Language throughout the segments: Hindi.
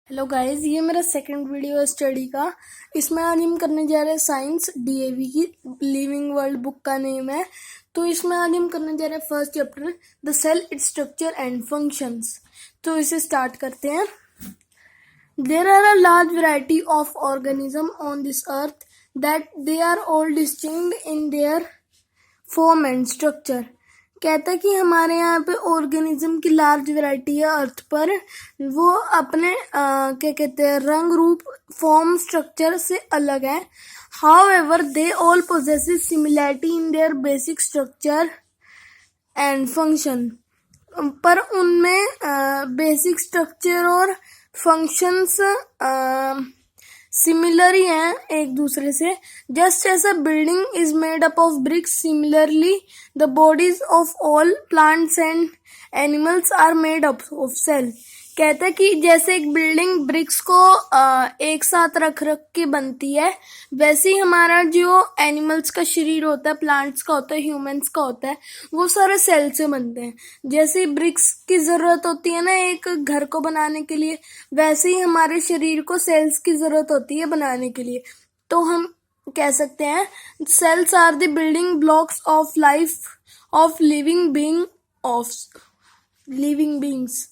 हेलो गाइस, ये मेरा सेकंड वीडियो है स्टडी का। इसमें आज हम करने जा रहे हैं साइंस डीएवी की लिविंग वर्ल्ड बुक का नेम है। तो इसमें आज हम करने जा रहे हैं first chapter the cell, its structure and functions. तो इसे स्टार्ट करते हैं। There are a large variety of organism on this earth that they are all distinct in their form and structure. कहता है कि हमारे यहाँ पे ऑर्गेनिज्म की लार्ज वैरायटी है अर्थ पर। वो अपने क्या कहते हैं रंग रूप फॉर्म स्ट्रक्चर से अलग है। However they all possess similarity in their basic structure and function. पर उनमें बेसिक स्ट्रक्चर और फंक्शंस सिमिलर ही हैं एक दूसरे से। Just as a building is made up of bricks, similarly the bodies of all plants and animals are made up of cell. कहता है कि जैसे एक बिल्डिंग ब्रिक्स को एक साथ रख के बनती है, वैसे ही हमारा जो एनिमल्स का शरीर होता है, प्लांट्स का होता है, ह्यूमंस का होता है, वो सारे सेल से बनते हैं। जैसे ब्रिक्स की जरूरत होती है ना एक घर को बनाने के लिए, वैसे ही हमारे शरीर को सेल्स की जरूरत होती है बनाने के लिए। तो हम कह सकते हैं cells are the building blocks of life of living beings.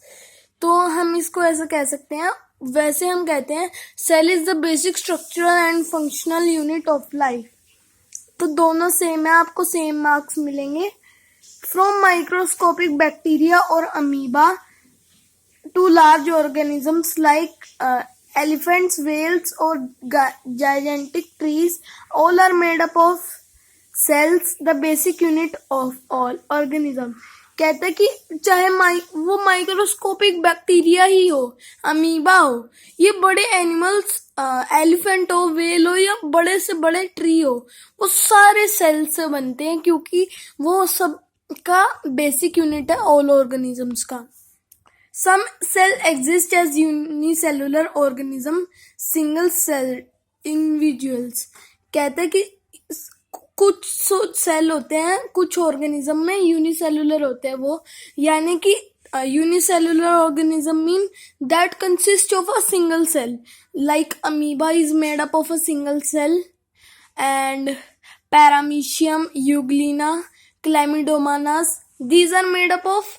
तो हम इसको ऐसा कह सकते हैं। वैसे हम कहते हैं cell is the basic structural and functional unit of life. तो दोनों सेम है, आपको सेम मार्क्स मिलेंगे। फ्रॉम माइक्रोस्कोपिक बैक्टीरिया और amoeba to large organisms like elephants, whales or gigantic trees, all are made up of cells, the basic unit of all organism। कहता है कि चाहे वो माइक्रोस्कोपिक बैक्टीरिया ही हो, अमीबा हो, ये बड़े एनिमल्स एलिफेंट हो, वेल हो या बड़े से बड़े ट्री हो, वो सारे सेल से बनते हैं क्योंकि वो सब का बेसिक यूनिट है ऑल ऑर्गेनिजम्स का। Some cell exist as unicellular organism, single cell individuals। कहते हैं कि कुछ सेल होते हैं कुछ ऑर्गेनिज्म में यूनिसेलुलर होते हैं वो, यानी कि unicellular organism mean that consists of a single cell, like amoeba is made up of a single cell, and paramecium, euglena, chlamydomonas, these are made up of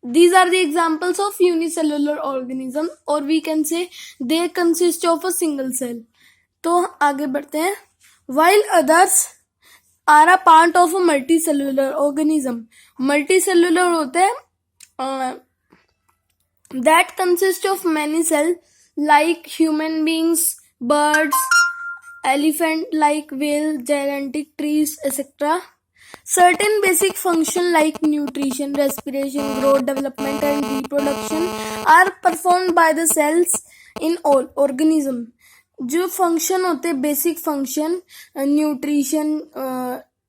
these are the examples of unicellular organism, or we can say they consist of a single cell। तो आगे बढ़ते हैं। While others are a part of a multicellular organism, multicellular होते हैं that consist of many cells like human beings, birds, elephant like whale, gigantic trees, etc. Certain basic function like nutrition, respiration, growth, development and reproduction are performed by the cells in all organism। जो फंक्शन होते हैं basic function, nutrition,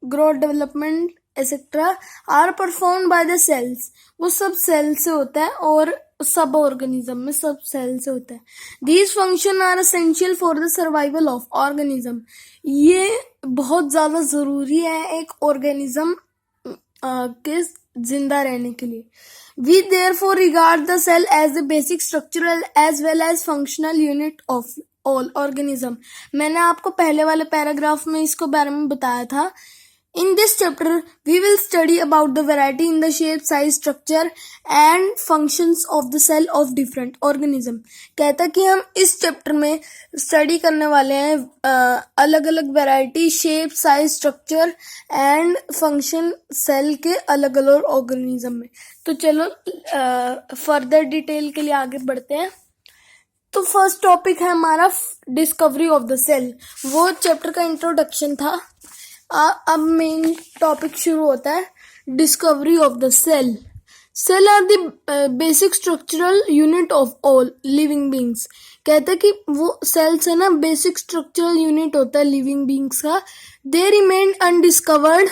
growth, development etcetera are performed by the cells, वो सब सेल से होता है और सब ऑर्गेनिज्म में सब सेल से होता है। These function are essential for the survival of organism. ये बहुत ज्यादा जरूरी है एक ऑर्गेनिज्म के जिंदा रहने के लिए। We therefore regard the cell as the basic structural as well as functional unit of all organism. मैंने आपको पहले वाले पैराग्राफ में इसको बारे में बताया था। In this chapter, we will study about the variety in the shape, size, structure and functions of the cell of different organism। कहता कि हम इस चैप्टर में स्टडी करने वाले हैं अलग अलग variety, shape, size, structure and function cell के अलग अलग ऑर्गेनिज्म में। तो चलो फर्दर डिटेल के लिए आगे बढ़ते हैं। तो फर्स्ट टॉपिक है हमारा डिस्कवरी ऑफ द सेल। वो चैप्टर का इंट्रोडक्शन था। अब मेन टॉपिक शुरू होता है discovery of the cell. Cell are the basic structural unit of all living beings. कहते हैं कि वो सेल्स है ना बेसिक स्ट्रक्चरल यूनिट होता है लिविंग बींग्स का। They remain undiscovered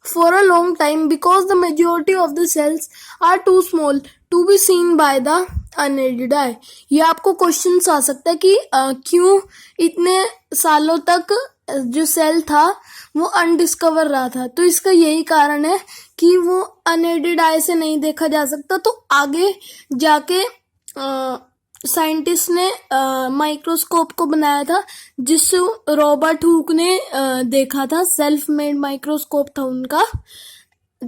for a long time because the majority of the cells are too small to be seen by the unaided eye. ये आपको क्वेश्चन आ सकता है कि क्यों इतने सालों तक जो सेल था वो अनडिस्कवर रहा था। तो इसका यही कारण है कि वो अनएडेड आई से नहीं देखा जा सकता। तो आगे जाके साइंटिस्ट ने माइक्रोस्कोप को बनाया था, जिससे रॉबर्ट हुक ने देखा था। सेल्फ मेड माइक्रोस्कोप था उनका।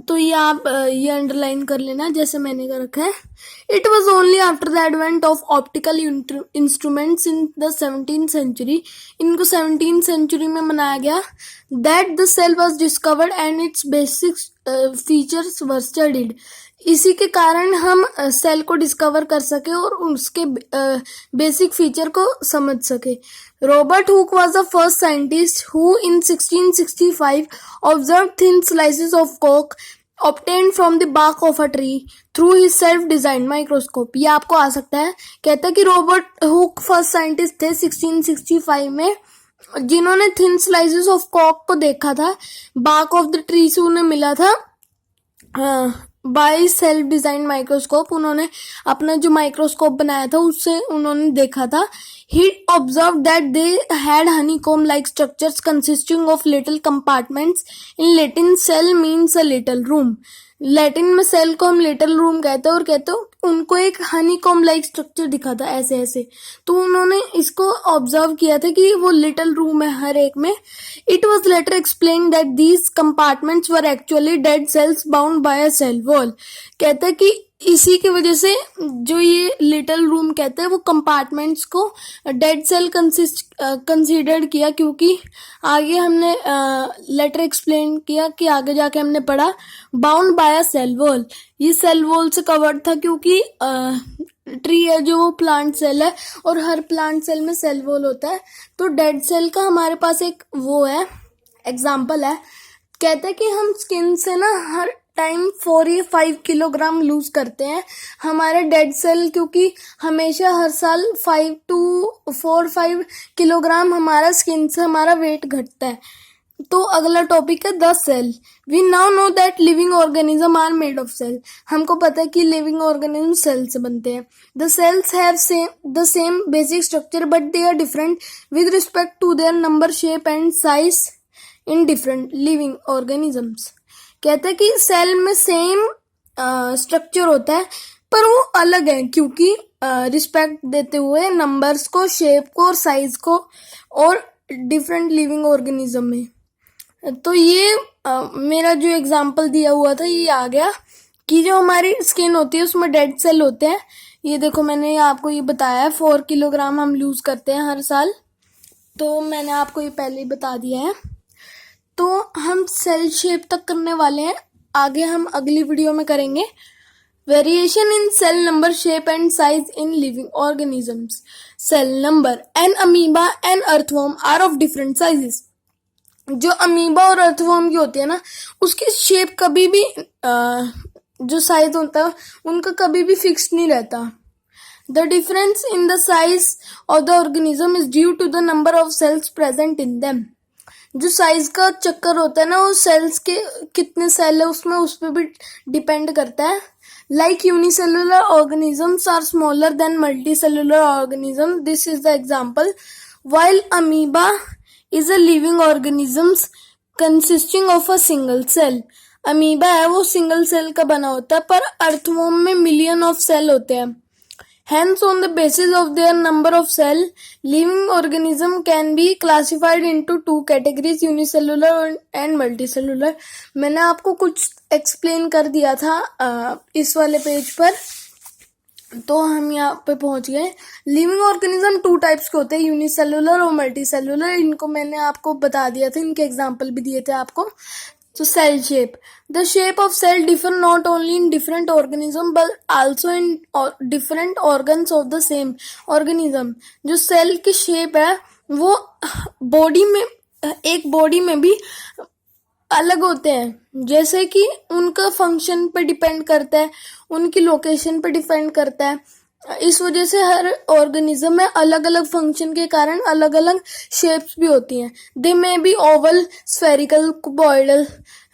तो ये आप ये अंडरलाइन कर लेना जैसे मैंने कर रखा है। It was only after the advent of optical instruments in the 17th century, इनको 17th सेंचुरी में बनाया गया, that the cell was discovered and its basic features were studied. इसी के कारण हम सेल को डिस्कवर कर सके और उसके बेसिक फीचर को समझ सके। Robert Hooke was the first scientist who in 1665 observed thin slices of cork obtained from the bark of a tree through his self-designed microscope। ये आपको आ सकता है। कहता है कि रॉबर्ट हुक फर्स्ट साइंटिस्ट थे 1665 में, जिन्होंने थिन स्लाइसेस ऑफ कॉक को देखा था। बार्क ऑफ द ट्री से उन्हें मिला था बाय सेल्फ डिजाइन माइक्रोस्कोप। उन्होंने अपना जो माइक्रोस्कोप बनाया था उससे उन्होंने देखा था। He observed that they had honeycomb-like structures consisting of little compartments. In Latin, cell means a little room. Latin में सेल को हम लिटिल रूम कहते हैं, और कहते हो उनको एक हनीकॉम लाइक स्ट्रक्चर दिखा था ऐसे ऐसे। तो उन्होंने इसको ऑब्जर्व किया था कि वो लिटिल रूम है हर एक में। It was later explain that these compartments were actually dead cells bound by a cell wall. कहता है कि इसी की वजह से जो ये लिटिल रूम कहते हैं वो कंपार्टमेंट्स को डेड सेल कंसीडर्ड किया, क्योंकि आगे हमने लेटर एक्सप्लेन किया कि आगे जाके हमने पढ़ा bound by a cell wall. ये सेल वॉल से कवर्ड था, क्योंकि ट्री है जो वो प्लांट सेल है, और हर प्लांट सेल में सेल वॉल होता है। तो डेड सेल का हमारे पास एक वो है एग्जाम्पल है। कहते हैं कि हम स्किन से ना हर टाइम 4 या 5 किलोग्राम लूज करते हैं हमारे डेड सेल, क्योंकि हमेशा हर साल 5 to 4-5 किलोग्राम हमारा स्किन से हमारा वेट घटता है। तो अगला टॉपिक है the cell. We now know that living organism are made of cell. हमको पता है कि लिविंग ऑर्गेनिज्म सेल से बनते हैं। The cells have the same basic structure but they are different with respect to their number, shape and size in different living organisms. कहते हैं कि सेल में सेम स्ट्रक्चर होता है पर वो अलग है, क्योंकि रिस्पेक्ट देते हुए नंबर्स को, शेप को और साइज को, और डिफरेंट लिविंग ऑर्गेनिज्म में। तो ये मेरा जो एग्जांपल दिया हुआ था ये आ गया कि जो हमारी स्किन होती है उसमें डेड सेल होते हैं। ये देखो मैंने आपको ये बताया है 4 किलोग्राम हम लूज करते हैं हर साल, तो मैंने आपको ये पहले ही बता दिया है। तो हम सेल शेप तक करने वाले हैं, आगे हम अगली वीडियो में करेंगे variation in cell number, shape and size in living organisms. Cell number, an amoeba and earthworm are of different sizes. जो अमीबा और अर्थवर्म की होती है ना, उसकी शेप कभी भी जो साइज होता है उनका कभी भी फिक्स नहीं रहता। The difference in the size of the organism is due to the number of cells present in them. जो साइज का चक्कर होता है ना, वो सेल्स के कितने सेल है उसमें उस पर भी डिपेंड करता है। Like unicellular organisms are smaller than multicellular organisms. This is the example. While amoeba is a living organism consisting of a single cell. Amoeba है वो सिंगल सेल का बना होता है, पर अर्थवर्म में मिलियन ऑफ सेल होते हैं। Hence, on the basis of their number of cell, living organism can be classified into 2 categories, unicellular and multicellular. मैंने आपको कुछ एक्सप्लेन कर दिया था इस वाले पेज पर, तो हम यहाँ पे पहुंच गए। लिविंग ऑर्गेनिज्म 2 टाइप्स के होते हैं, यूनिसेलुलर और मल्टीसेलुलर। इनको मैंने आपको बता दिया था, इनके एग्जाम्पल भी दिए थे आपको। So cell shape. The shape of cell differ not only in different organism but also in different organs of the same organism. जो सेल की शेप है वो बॉडी में, एक बॉडी में भी अलग होते हैं, जैसे कि उनका फंक्शन पे डिपेंड करता है, उनकी लोकेशन पे डिपेंड करता है। इस वजह से हर ऑर्गेनिज्म में अलग अलग फंक्शन के कारण अलग अलग शेप्स भी होती हैं। They may be oval, spherical, cuboidal,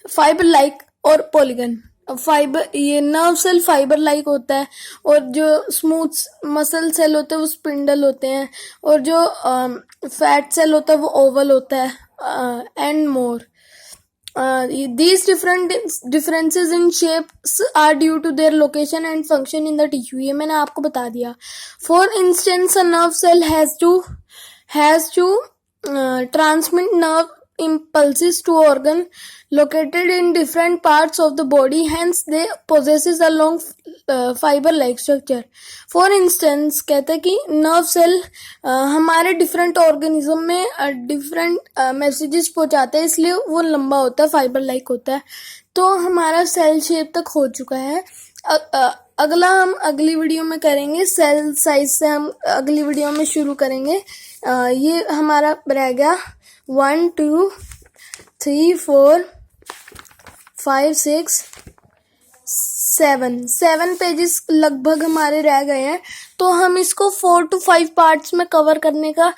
fibre like और पॉलीगन। फाइबर, ये नर्व सेल फाइबर लाइक होता है, और जो स्मूथ मसल सेल होते हैं वो स्पिंडल होते हैं, और जो फैट सेल होता है वो ओवल होता है, and more. these different differences in shapes are due to their location and function in the tissue. ये मैंने आपको बता दिया. For instance, a nerve cell has to transmit nerve impulses to organ located in different parts of the body, hence they possesses a long fiber like structure. For instance, कहते हैं कि नर्व सेल हमारे डिफरेंट ऑर्गेनिज्म में डिफरेंट मैसेजेस पहुंचाते हैं, इसलिए वो लंबा होता है, फाइबर लाइक होता है. तो हमारा सेल शेप तक हो चुका है. अगला हम अगली वीडियो में करेंगे. सेल साइज से हम अगली वीडियो में शुरू करेंगे. ये हमारा रह गया 1 2 3 4 5 6 7 पेजेस लगभग हमारे रह गए हैं. तो हम इसको 4 to 5 पार्ट्स में कवर करने का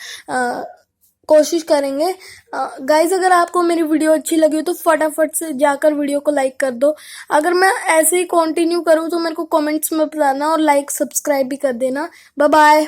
कोशिश करेंगे. गाइज, अगर आपको मेरी वीडियो अच्छी लगी तो फटाफट से जाकर वीडियो को लाइक कर दो. अगर मैं ऐसे ही कंटिन्यू करूँ तो मेरे को कमेंट्स में बताना और लाइक सब्सक्राइब भी कर देना. Bye bye.